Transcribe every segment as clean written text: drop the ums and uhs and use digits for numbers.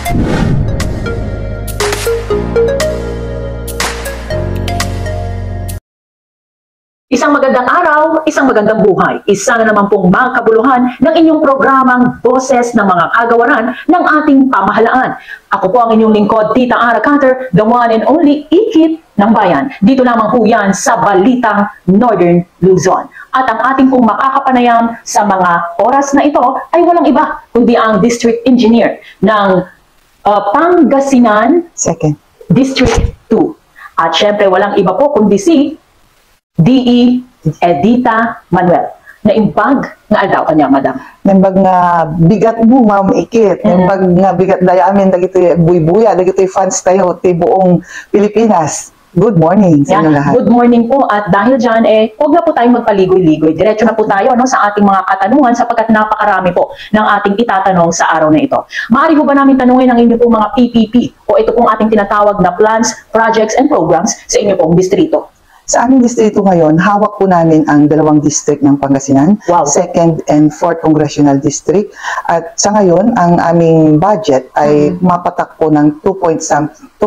Isang magandang araw, isang magandang buhay. Isa na naman pong makabuluhan ng inyong programang Boses ng mga Kagawaran ng ating pamahalaan. Ako po ang inyong lingkod, Tita Ara Cutter, the one and only ikip ng bayan. Dito lamang po yan sa Balitang Northern Luzon. At ang ating pong makakapanayam sa mga oras na ito ay walang iba kundi ang District Engineer ng Pangasinan District 2. At syempre walang iba po kundi si D.E. Edita Manuel. Naimbag nga aldaw kanya, madam. Naimbag nga bigat mo, ma'am, ikit. Naimbag nga bigat dayamin, dagito buy-buya, dagito fans tayo, buong Pilipinas. Good morning sa inyo lahat. Good morning po. At dahil dyan, huwag na po tayong magpaligoy-ligoy. Diretso na po tayo sa ating mga katanungan sapagkat napakarami po ng ating itatanong sa araw na ito. Maaari po ba namin tanungin ang inyo pong mga PPP o ito pong ating tinatawag na plans, projects, and programs sa inyo pong distrito? Sa aming distrito ngayon, hawak po namin ang 2 district ng Pangasinan, wow. 2nd and 4th Congressional District. At sa ngayon, ang aming budget ay mapatak po ng 2.3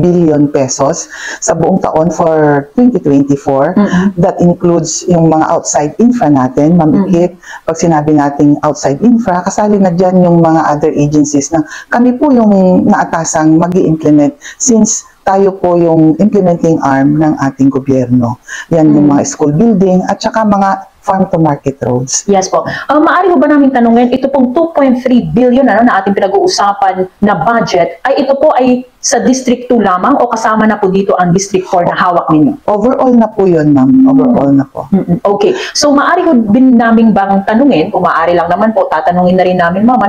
billion pesos sa buong taon for 2024. That includes yung mga outside infra natin, mamikit. Pag sinabi nating outside infra, kasali na dyan yung mga other agencies na kami po yung naatasang mag-i-implement since tayo po yung implementing arm ng ating gobyerno. Yan yung mga school building at saka mga farm-to-market roads. Yes po. Maaari mo ba namin tanungin, ito pong 2.3 billion na ating pinag-uusapan na budget, ay ito po ay sa District 2 lamang o kasama na po dito ang District 4 na hawak ninyo? Overall na po yun, ma'am. Overall na po. Okay. So, maaari ko din namin bang tanungin, kung maaari lang naman po, tatanungin na rin namin, ma'am,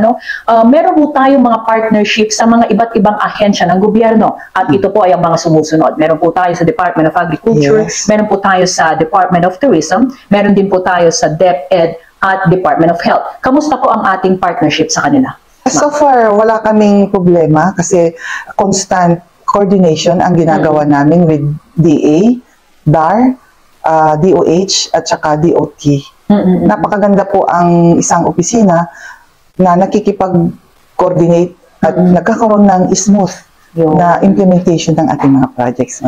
meron po tayong mga partnership sa mga iba't ibang ahensya ng gobyerno at ito po ay ang mga sumusunod. Meron po tayo sa Department of Agriculture, meron po tayo sa Department of Tourism, meron din po tayo sa DepEd at Department of Health. Kamusta po ang ating partnership sa kanila? So far, wala kaming problema kasi constant coordination ang ginagawa namin with DA, DAR, DOH at saka DOT. Napakaganda po ang isang opisina na nakikipag-coordinate at nagkakaroon ng smooth na implementation ng ating mga projects.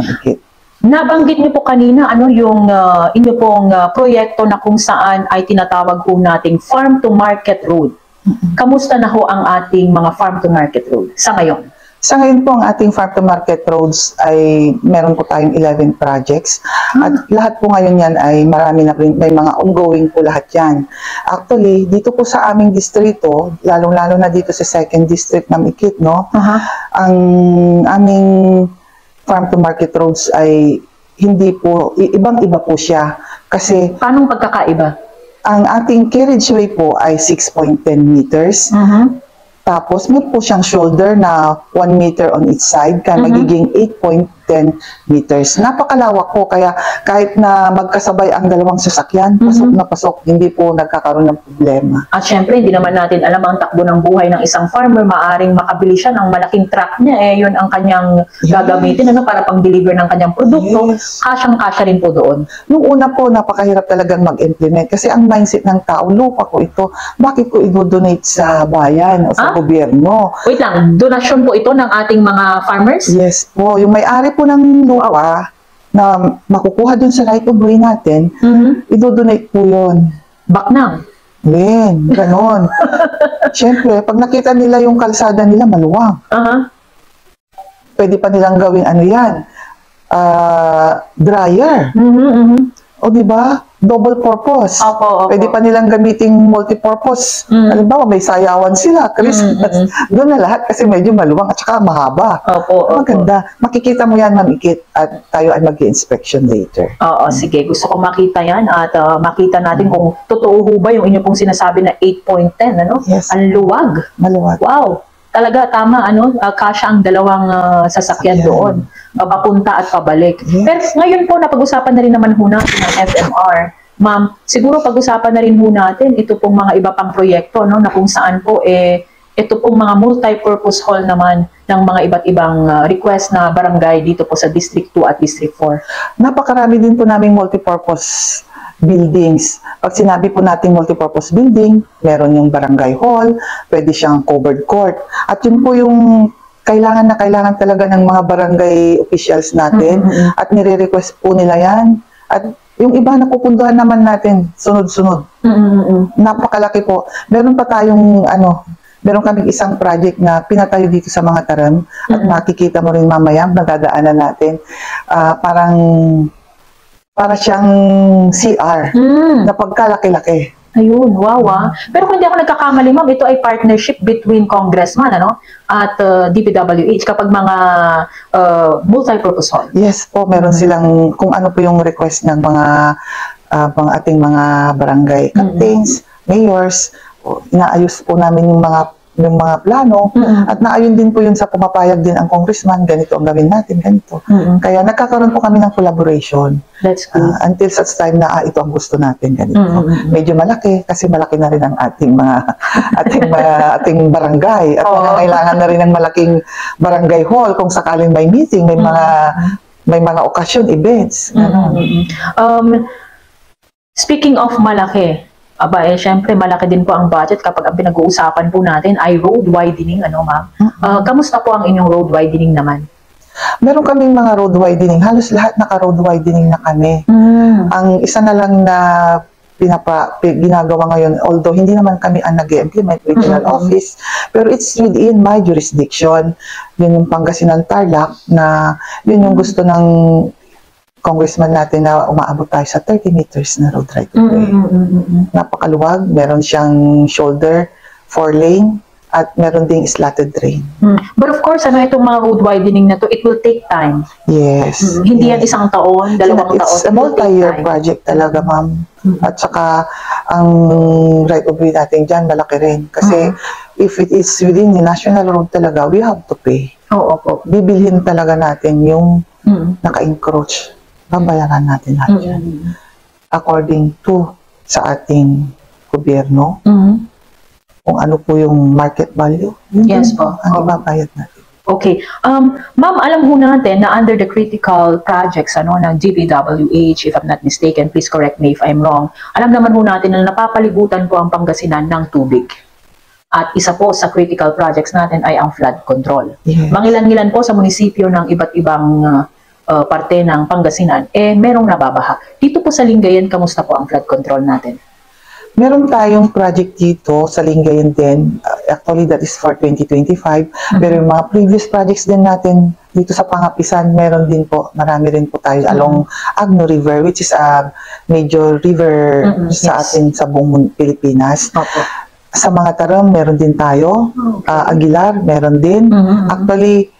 Nabanggit niyo po kanina yung inyo pong proyekto na kung saan ay tinatawag po nating farm-to-market road. Kamusta na ho ang ating mga farm-to-market road sa ngayon? Sa ngayon po, ang ating farm-to-market roads ay meron po tayong 11 projects. At lahat po ngayon yan ay marami na rin, may mga ongoing po lahat yan. Actually, dito po sa aming distrito, lalong-lalo na dito sa 2nd District ng Ikit, ang aming farm-to-market roads ay hindi po, ibang-iba po siya. Kasi, paanong pagkakaiba? Ang ating carriageway po ay 6.10 meters. Tapos, may po siyang shoulder na 1 meter on each side, kaya magiging 8.10 meters. Napakalawak po, kaya kahit na magkasabay ang dalawang sasakyan, pasok na pasok, hindi po nagkakaroon ng problema. At syempre, hindi naman natin alam ang takbo ng buhay ng isang farmer. Maaring makabili siya ng malaking truck niya, yun ang kanyang gagamitin para pang-deliver ng kanyang produkto. Kasyang-kasya rin po doon. Noong una po, napakahirap talagang mag-implement kasi ang mindset ng tao, lupa ko ito, bakit ko i-donate sa bayan o sa gobyerno? Wait lang, donasyon po ito ng ating mga farmers? Yes po, yung may-ari po ng lupa na makukuha dun sa right of way natin, i-donate po yun. Baknang? Ganon. Siyempre, pag nakita nila yung kalsada nila maluwang, pwede pa nilang gawin dryer. O diba? Double purpose. Pwede pa nilang gamiting multi-purpose. Halimbawa, may sayawan sila, Christmas. Doon na lahat kasi medyo maluwang at saka mahaba. Maganda. Makikita mo yan, Ma'am Ikit, at tayo ay mag-inspection later. Sige. Gusto ko makita yan at makita natin kung totoo ho ba yung inyo pong sinasabi na 8.10, Yes. Ang luwag. Maluwag. Wow. Talaga, tama, kasya ang dalawang sasakyan doon. Papunta at pabalik. Pero ngayon po, napag-usapan na rin naman ho natin ng FMR. Ma'am, siguro pag-usapan na rin ho natin ito pong mga iba pang proyekto, na kung saan po, ito pong mga multi-purpose hall naman ng mga iba't ibang request na barangay dito po sa District 2 at District 4? Napakarami din po naming multipurpose buildings. Pag sinabi po natin multipurpose building, meron yung barangay hall, pwede siyang covered court. At yun po yung kailangan na kailangan talaga ng mga barangay officials natin at nire-request po nila yan. At yung iba na pupunduhan naman natin, sunod-sunod. Napakalaki po. Meron pa tayong meron kaming isang project na pinatayo dito sa mga taram at makikita mo rin mamaya, nadadaanan natin. Para siyang CR na pagkalaki-laki. Ayun, wow ah. Pero kung hindi ako nagkakamali, ma'am, ito ay partnership between congressman at DPWH kapag mga multi-purpose hall. Yes po, meron silang kung ano po yung request ng mga ating mga barangay captains, mayors. Inaayos po namin yung mga plano at naayon din po yun sa pumapayag din ang congressman, ganito ang gawin natin, ganito. Kaya nagkakaroon po kami ng collaboration. That's good. Until such time na ito ang gusto natin, ganito. Medyo malaki kasi malaki na rin ang ating barangay at kailangan na rin ng malaking barangay hall kung sakaling may meeting, may mga occasion, events. Speaking of malaki, syempre malaki din po ang budget kapag ang pinag-uusapan po natin ay road widening, ma'am? Kamusta po ang inyong road widening naman? Meron kaming mga road widening. Halos lahat naka-road widening na kami. Ang isa na lang na ginagawa ngayon, although hindi naman kami ang nag-implement regional office, pero it's within my jurisdiction. Yun yung Pangasinan Tarlac na yun yung gusto ng congressman natin na umaabot tayo sa 30 meters na road right of way. Napakaluwag, meron siyang shoulder, 4-lane, at meron ding slatted drain. But of course, itong mga road widening na to, it will take time. Yes. Hindi yan isang taon, dalawang taon. It's a multi-year project talaga, ma'am. At saka, ang right of way natin dyan, malaki rin. Kasi, if it is within the national road talaga, we have to pay. Oo po. Bibilhin talaga natin yung naka-encroach. Babayaran natin lahat yan. According to sa ating gobyerno, kung ano po yung market value, yes po. Ang ibabayad natin. Okay. Ma'am, alam ho natin na under the critical projects ng DPWH, if I'm not mistaken, please correct me if I'm wrong, alam naman ho natin na napapalibutan po ang Pangasinan ng tubig. At isa po sa critical projects natin ay ang flood control. Yes. Mangilan-ngilan po sa munisipyo ng iba't ibang parte ng Pangasinan, merong nababaha. Dito po sa Lingayen, kamusta po ang flood control natin? Meron tayong project dito sa Lingayen din. Actually, that is for 2025. Pero yung mga previous projects din natin dito sa Pangapisan, meron din po. Marami rin po tayo along Agno River, which is a major river sa atin sa buong Pilipinas. Sa mga taram, meron din tayo. Aguilar, meron din. Actually,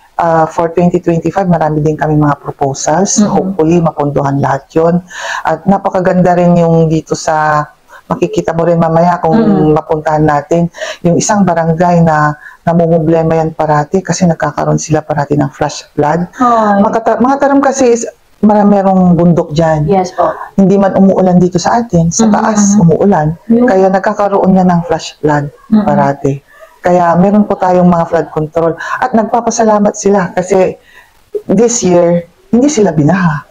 for 2025, marami din kami mga proposals. Hopefully, mapunduhan lahat yun. At napakaganda rin yung dito sa, makikita mo rin mamaya kung mapuntahan natin, yung isang barangay na namumblema yan parati kasi nagkakaroon sila parati ng flash flood. Mga taram kasi merong bundok dyan. Yes po. Hindi man umuulan dito sa atin, sa taas umuulan. Kaya nagkakaroon yan ng flash flood parati. Kaya meron po tayong mga flood control. At nagpapasalamat sila kasi this year, hindi sila binaha.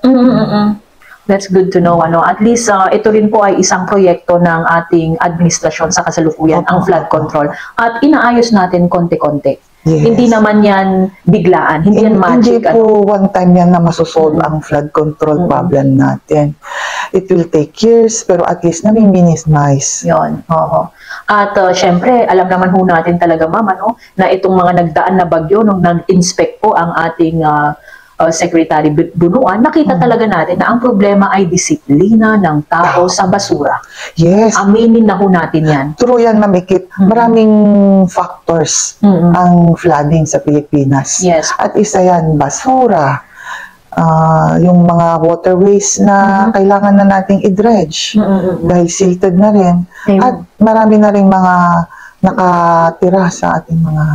That's good to know. At least ito rin po ay isang proyekto ng ating administrasyon sa kasalukuyan, ang flood control. At inaayos natin konti-konti. Yes. Hindi naman yan biglaan, hindi yan magic. Hindi po one time yan na masosolve ang flood control problem natin. It will take years, pero at least nami-minimize. Yun, oo. At syempre, alam naman ho natin talaga, ma'am, na itong mga nagdaan na bagyo, nung nag-inspect po ang ating Secretary Bunuan, nakita talaga natin na ang problema ay disiplina ng tao sa basura. Yes. Aminin na ho natin yan. True yan, Mamikit. Maraming factors ang flooding sa Pilipinas. Yes. At isa yan, basura. Yung mga waterways na kailangan na nating i-dredge dahil silted na rin. At marami na rin mga nakatira sa ating mga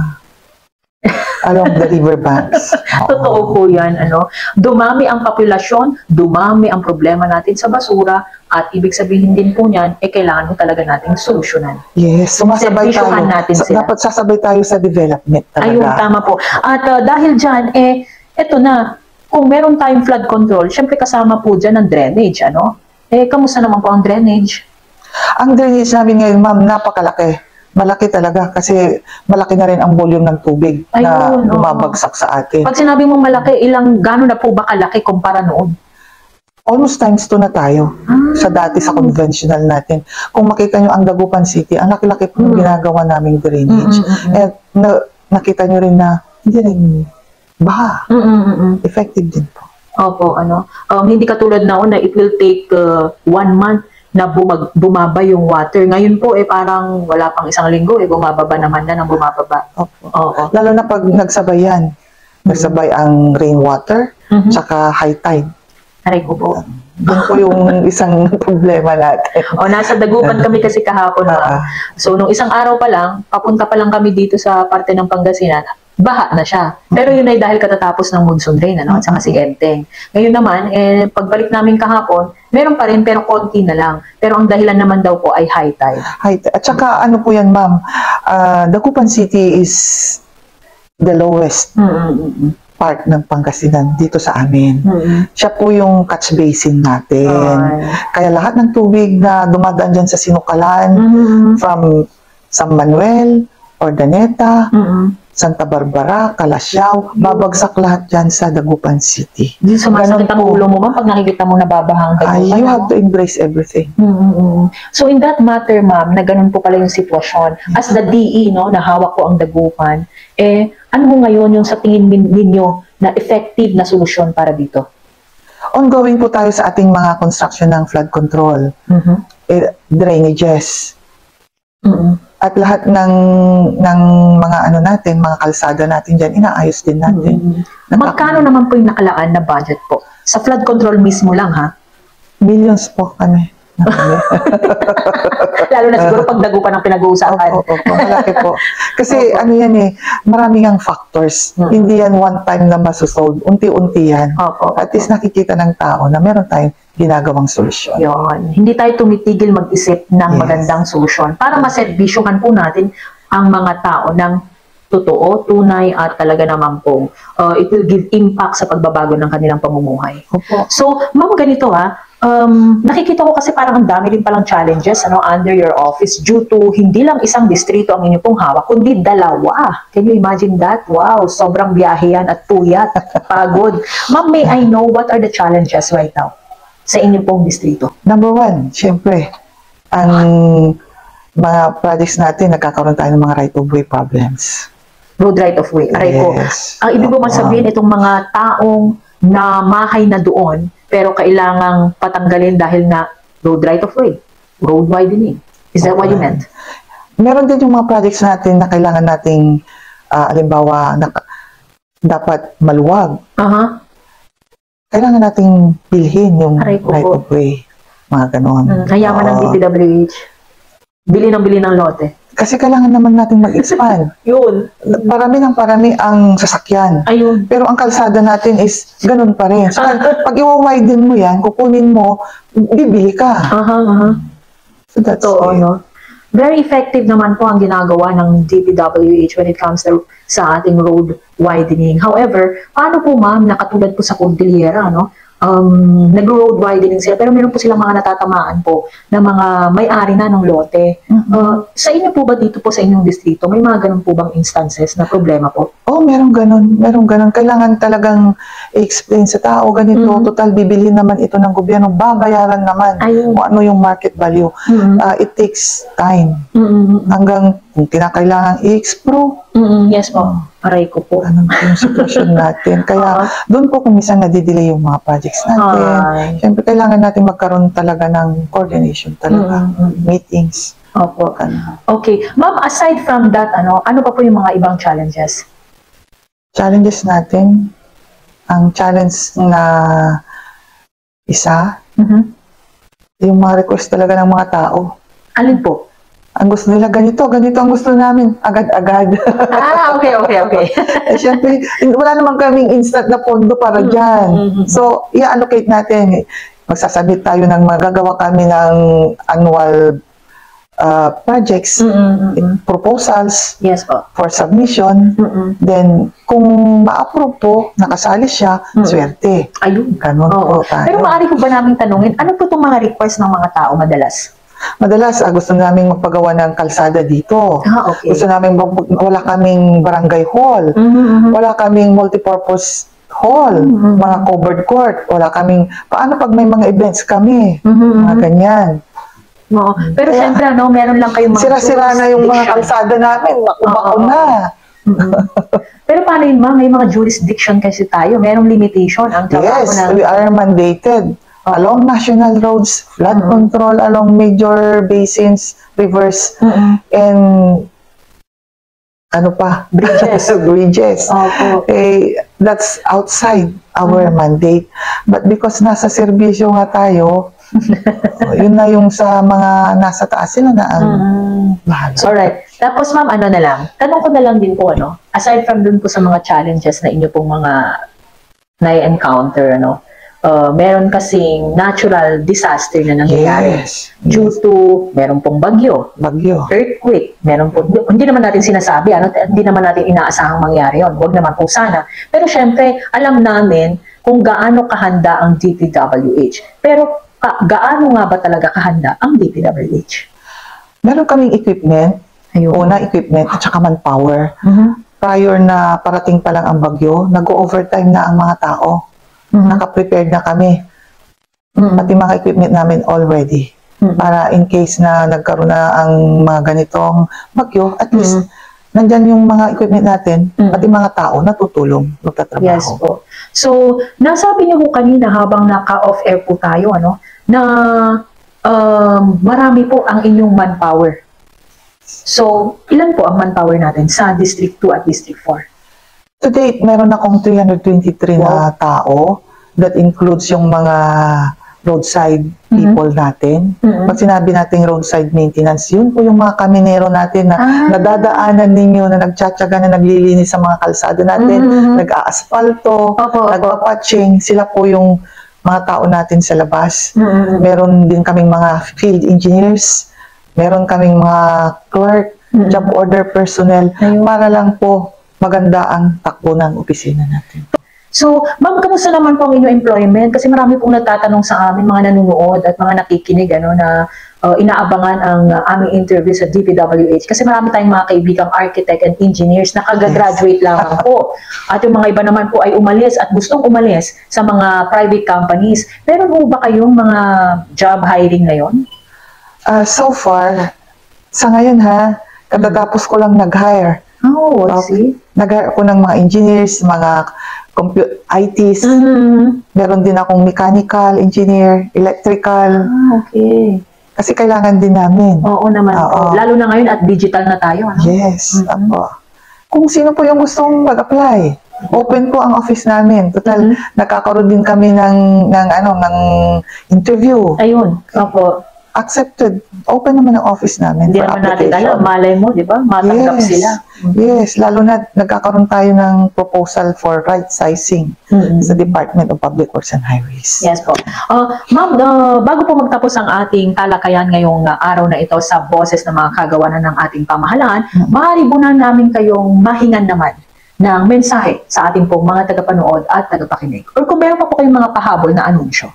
along the riverbanks. Totoo po yan, ano. Dumami ang populasyon, dumami ang problema natin sa basura, at ibig sabihin din po niyan, kailangan mo talaga nating solusyonan. Yes, sumasabay tayo. Servisyohan natin sila. Dapat sasabay tayo sa development talaga. Ayun, tama po. At dahil dyan, eto na, kung meron tayong flood control, syempre kasama po dyan ang drainage, ano? Kamusta naman po ang drainage? Ang drainage namin ngayon, ma'am, napakalaki. Malaki talaga kasi malaki na rin ang volume ng tubig na Ayun, oo. bumabagsak sa atin. Pag sinabi mong malaki, gano'n na po ba kalaki kumpara noon? Almost times 2 na tayo sa dati sa conventional natin. Kung makita nyo ang Dagupan City, ang laki-laki po yung ginagawa naming drainage. At nakita nyo rin na hindi rin baha. Effective din po. Opo, ano. Hindi katulad noon na it will take 1 month na bumaba yung water. Ngayon po, parang wala pang isang linggo, bumababa naman na ng bumababa. Opo. Oo. Lalo na pag nagsabay yan. Nagsabay ang rainwater, tsaka high tide. Aray ko po. Doon po yung isang problema natin. Nasa Dagupan kami kasi kahapon. So, nung isang araw pa lang, papunta pa lang kami dito sa parte ng Pangasinan, baha na siya. Pero yun ay dahil katatapos ng monsoon rain, ano, at saka si Enteng. Ngayon naman, pagbalik namin kahapon, meron pa rin pero konti na lang. Pero ang dahilan naman daw po ay high tide. High tide. At saka ano po yan, ma'am, Dagupan City is the lowest part ng Pangasinan dito sa amin. Siya po yung catch basin natin. Kaya lahat ng tubig na dumadaan dyan sa Sinukalan, from San Manuel, Ordaneta, Santa Barbara, Calasiao, babagsak lahat dyan sa Dagupan City. Di sumasakit ang ulo mo ba pag nakikita mo nababahang Dagupan? You have to embrace everything. So in that matter, ma'am, na ganun po pala yung sitwasyon. As the DE, no, na hawak ko ang Dagupan, ano ho ngayon yung sa tingin ninyo na effective na solusyon para dito? Ongoing po tayo sa ating mga construction ng flood control, drainages, at lahat ng mga ano natin, mga kalsada natin dyan, inaayos din natin. Magkano naman po yung nakalaan na budget po? Sa flood control mismo lang, ha? Millions po kami. Lalo na siguro pag Dagupan ang pinag-uusapan. Opo, malaki po. Kasi ano yan maraming ang factors. Hindi yan one time na masusolve. Unti-unti yan. At least nakikita ng tao na meron tayong ginagawang solusyon. Yun. Hindi tayo tumitigil mag-isip ng magandang solusyon para maservisyohan po natin ang mga tao ng totoo, tunay, at talaga naman po it will give impact sa pagbabago ng kanilang pamumuhay. Opo. So, ma'am, ganito nakikita ko kasi parang ang dami din palang challenges under your office due to hindi lang isang distrito ang inyo pong hawak, kundi 2. Can you imagine that? Wow, sobrang biyahe yan at puyat, pagod. Ma'am, may I know what are the challenges right now sa inyo pong distrito? Number 1, syempre, ang mga projects natin, nagkakaroon tayo ng mga right-of-way problems. Road right of way. Aray ko. Ang ibig ko sabihin, itong mga taong na mahay na doon, pero kailangang patanggalin dahil na road right of way, road widening. Is that what you meant? Meron din yung mga projects natin na kailangan nating, halimbawa, dapat maluwag. Kailangan nating bilhin yung right of way. Mga ganon. Hayaman ng DPWH. Bili ng lote. Kasi kailangan naman natin mag-expand. Yun. Parami ang sasakyan. Ayun. Pero ang kalsada natin is ganun pa rin. So, pag i-widen mo yan, kukunin mo, bibili ka. So that's it. No? Very effective naman po ang ginagawa ng DPWH when it comes to sa ating road widening. However, paano po ma'am, nakatulad po sa Cordillera, no? Nag-road widening sila, pero meron po silang mga natatamaan po na mga may-ari na ng lote. Sa inyo po ba dito po sa inyong distrito, may mga ganun po bang instances na problema po? Meron ganun. Kailangan talagang i-explain sa tao, ganito, total bibilhin naman ito ng gobyerno, babayaran naman kung ano yung market value. It takes time. Hanggang kung kinakailangan i-expro. Yes po. Aray ko po. Ano yung sitwasyon natin. Kaya doon po kung minsan nadidelay yung mga projects natin. Siyempre, kailangan natin magkaroon talaga ng coordination talaga. Meetings. Opo. Okay. Ma'am, aside from that, ano pa po yung mga ibang challenges? Challenges natin, ang challenge na isa, yung mga request talaga ng mga tao. Alin po? Ang gusto nila ganito ang gusto namin, agad-agad. Okay. Eh, syempre, wala naman kaming instant na pondo para dyan. So, i-allocate natin. Magsasabit tayo ng magagawa kami ng annual projects, proposals Yes po. for submission. Then, kung ma-approve po, nakasali siya, swerte. Ayun. Ganon Oo. po tayo. Pero maaari ko ba namin tanungin, ano po itong mga request ng mga tao madalas? Madalas, gusto namin magpagawa ng kalsada dito. Okay. Gusto namin, wala kaming barangay hall. Wala kaming multipurpose hall, mga covered court. Wala kaming, paano pag may mga events kami? Mga ganyan. Oo. Pero Kaya, syempre, meron lang kayong mga Sira-sira na yung mga jurisdiction. kalsada namin. Bako na. Pero paano yun, ma'am? May mga jurisdiction kasi tayo. Merong limitation ang trabaho Yes, ng... we are mandated along national roads, flood control along major basins, rivers, and ano pa? Bridges. Bridges. Opo. Eh, that's outside our mandate. But because nasa serbisyo nga tayo, yun na yung sa mga nasa taas sila na ang bahala. Alright. Tapos ma'am, ano na lang, tanong ko na lang din po, aside from dun po sa mga challenges na inyo pong mga na-encounter, meron kasing natural disaster na nangyayari. Yes. Due to, meron pong bagyo, Bagyo. earthquake, meron po, hindi naman natin sinasabi, hindi naman natin inaasahang mangyari yon. Huwag naman po sana. Pero syempre, alam namin kung gaano kahanda ang DPWH. Pero gaano nga ba talaga kahanda ang DPWH? Meron kaming equipment, Ayun. una equipment at saka manpower. Prior na parating pa lang ang bagyo, nag-overtime na ang mga tao. Naka-prepared na kami. Pati mga equipment namin already. Para in case na nagkaroon na ang mga ganitong bagyo, at least nandyan yung mga equipment natin, pati mga tao natutulong, magtatrabaho. Yes po. So, nasabi niyo po kanina habang naka-off air po tayo, na marami po ang inyong manpower. So, ilan po ang manpower natin sa District 2 at District 4? To date, meron akong 323 na tao. That includes yung mga roadside people natin. Pag sinabi natin roadside maintenance, yun po yung mga kaminero natin na nadadaanan ninyo, na nagtsatsaga, na naglilinis sa mga kalsada natin, nag-aasfalto, nagpapatching. Sila po yung mga tao natin sa labas. Meron din kaming mga field engineers, meron kaming mga clerk, job order personnel, para lang po maganda ang takbo ng opisina natin. So, ma'am, kamusta naman po ang inyong employment? Kasi marami pong nagtatanong sa amin, mga nanonood at mga nakikinig, na inaabangan ang aming interview sa DPWH. Kasi marami tayong mga kaibigang architect and engineers na kagagraduate lamang po. At yung mga iba naman po ay umalis at gustong umalis sa mga private companies. Meron po ba kayong mga job hiring ngayon? So far, sa ngayon katatapos ko lang nag-hire. Oh, I see. Nag-hire ako ng mga engineers, mga ITs. Meron din akong mechanical engineer, electrical. Okay. Kasi kailangan din namin. Oo naman po. Lalo na ngayon at digital na tayo. Yes. Kung sino po yung gustong mag-apply, open po ang office namin. Total, nakakaroon din kami ng interview. Ayun. Opo. Accepted. Open naman ang office namin. Hindi naman natin alam. Malay mo, di ba? Matanggap sila. Yes, lalo na nagkakaroon tayo ng proposal for right sizing sa Department of Public Works and Highways. Yes po. Ma'am, bago po magtapos ang ating talakayan ngayong araw na ito sa boses ng mga kagawanan ng ating pamahalaan, maaari po na namin kayong mahingan naman ng mensahe sa ating pong mga tagapanood at tagapakinig. Or kung meron pa po kayong mga pahabol na anunsyo.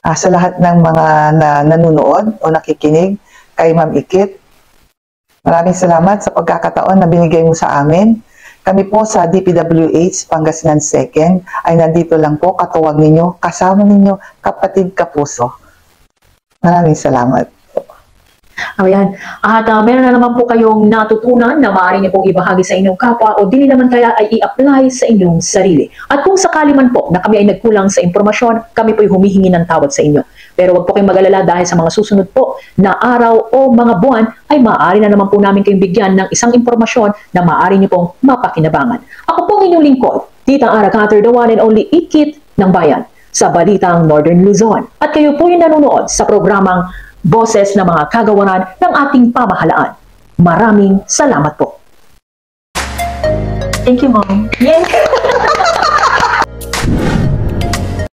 Sa lahat ng mga nanonood o nakikinig kay Ma'am Ikit, maraming salamat sa pagkakataon na binigay mo sa amin. Kami po sa DPWH Pangasinan 2nd ay nandito lang po, katuwag ninyo, kasama ninyo, kapatid kapuso. Maraming salamat. Ayan. At meron na naman po kayong natutunan na maaari niyo pong ibahagi sa inyong kapwa o dili naman kaya ay i-apply sa inyong sarili. At kung sakali man po na kami ay nagkulang sa impormasyon, kami po ay humihingi ng tawad sa inyo. Pero wag po kayong mag-alala dahil sa mga susunod po na araw o mga buwan ay maaari na naman po namin kayong bigyan ng isang impormasyon na maaari niyo pong mapakinabangan. Ako po ang inyong lingkod, Tita Ara Cutter, the one and only Ikit ng Bayan sa Balitang Northern Luzon. At kayo po yung nanonood sa programang boses ng mga kagawaran ng ating pamahalaan. Maraming salamat po. Thank you, Mom. Yes!